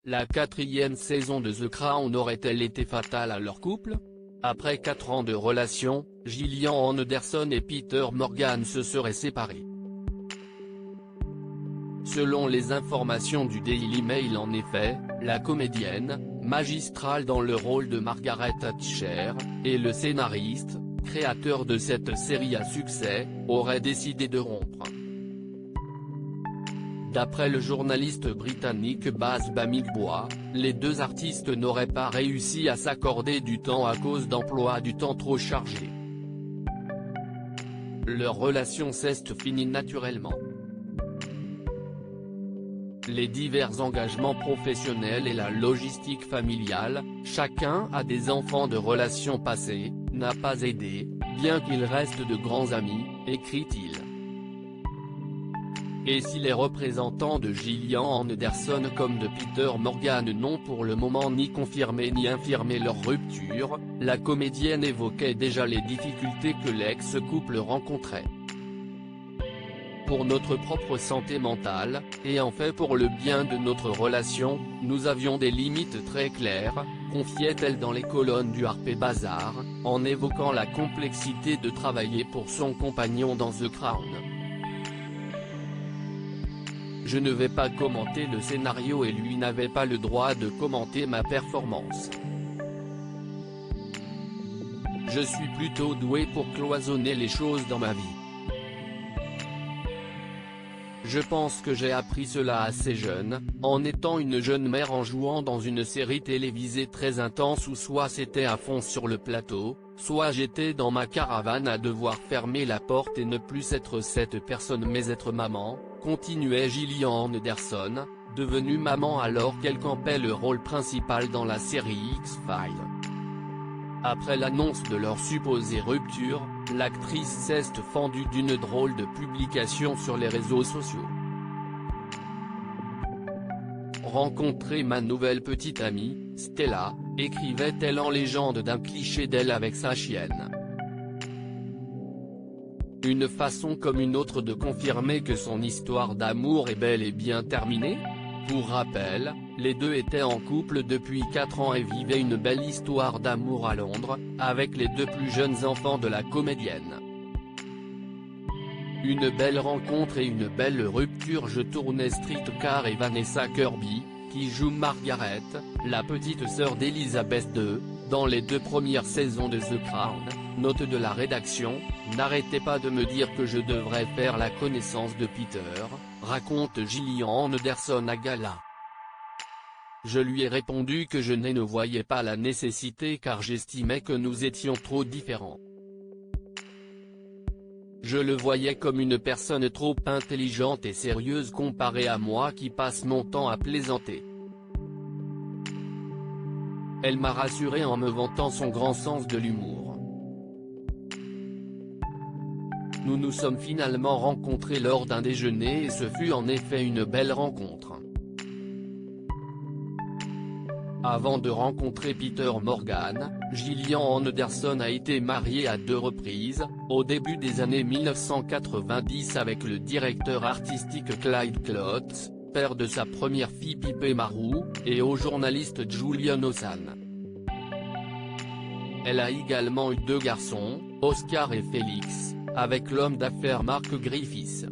La quatrième saison de The Crown aurait-elle été fatale à leur couple? Après 4 ans de relation, Gillian Anderson et Peter Morgan se seraient séparés. Selon les informations du Daily Mail, en effet, la comédienne, magistrale dans le rôle de Margaret Thatcher, et le scénariste, créateur de cette série à succès, auraient décidé de rompre. D'après le journaliste britannique Baz Bamigbois, les deux artistes n'auraient pas réussi à s'accorder du temps à cause d'emplois du temps trop chargés. Leur relation s'est finie naturellement. Les divers engagements professionnels et la logistique familiale, chacun a des enfants de relations passées, n'a pas aidé, bien qu'ils restent de grands amis, écrit-il. Et si les représentants de Gillian Anderson comme de Peter Morgan n'ont pour le moment ni confirmé ni infirmé leur rupture, la comédienne évoquait déjà les difficultés que l'ex-couple rencontrait. Pour notre propre santé mentale, et en fait pour le bien de notre relation, nous avions des limites très claires, confiait-elle dans les colonnes du Harper's Bazaar, en évoquant la complexité de travailler pour son compagnon dans The Crown. Je ne vais pas commenter le scénario et lui n'avait pas le droit de commenter ma performance. Je suis plutôt doué pour cloisonner les choses dans ma vie. Je pense que j'ai appris cela assez jeune, en étant une jeune mère en jouant dans une série télévisée très intense où soit c'était à fond sur le plateau, soit j'étais dans ma caravane à devoir fermer la porte et ne plus être cette personne mais être maman, continuait Gillian Anderson, devenue maman alors qu'elle campait le rôle principal dans la série X-Files. Après l'annonce de leur supposée rupture, l'actrice s'est fendue d'une drôle de publication sur les réseaux sociaux. Rencontrer ma nouvelle petite amie, Stella, écrivait-elle en légende d'un cliché d'elle avec sa chienne. Une façon comme une autre de confirmer que son histoire d'amour est bel et bien terminée? Pour rappel, les deux étaient en couple depuis 4 ans et vivaient une belle histoire d'amour à Londres, avec les 2 plus jeunes enfants de la comédienne. Une belle rencontre et une belle rupture. Je tournais Streetcar et Vanessa Kirby, qui joue Margaret, la petite sœur d'Elizabeth II, dans les 2 premières saisons de The Crown, note de la rédaction, n'arrêtez pas de me dire que je devrais faire la connaissance de Peter, raconte Gillian Anderson à Gala. Je lui ai répondu que je ne voyais pas la nécessité car j'estimais que nous étions trop différents. Je le voyais comme une personne trop intelligente et sérieuse comparée à moi qui passe mon temps à plaisanter. Elle m'a rassuré en me vantant son grand sens de l'humour. Nous nous sommes finalement rencontrés lors d'un déjeuner et ce fut en effet une belle rencontre. Avant de rencontrer Peter Morgan, Gillian Anderson a été mariée à 2 reprises, au début des années 1990 avec le directeur artistique Clyde Klotz, père de sa première fille Pippi Marou, et au journaliste Julian Ossan. Elle a également eu 2 garçons, Oscar et Félix, avec l'homme d'affaires Mark Griffiths.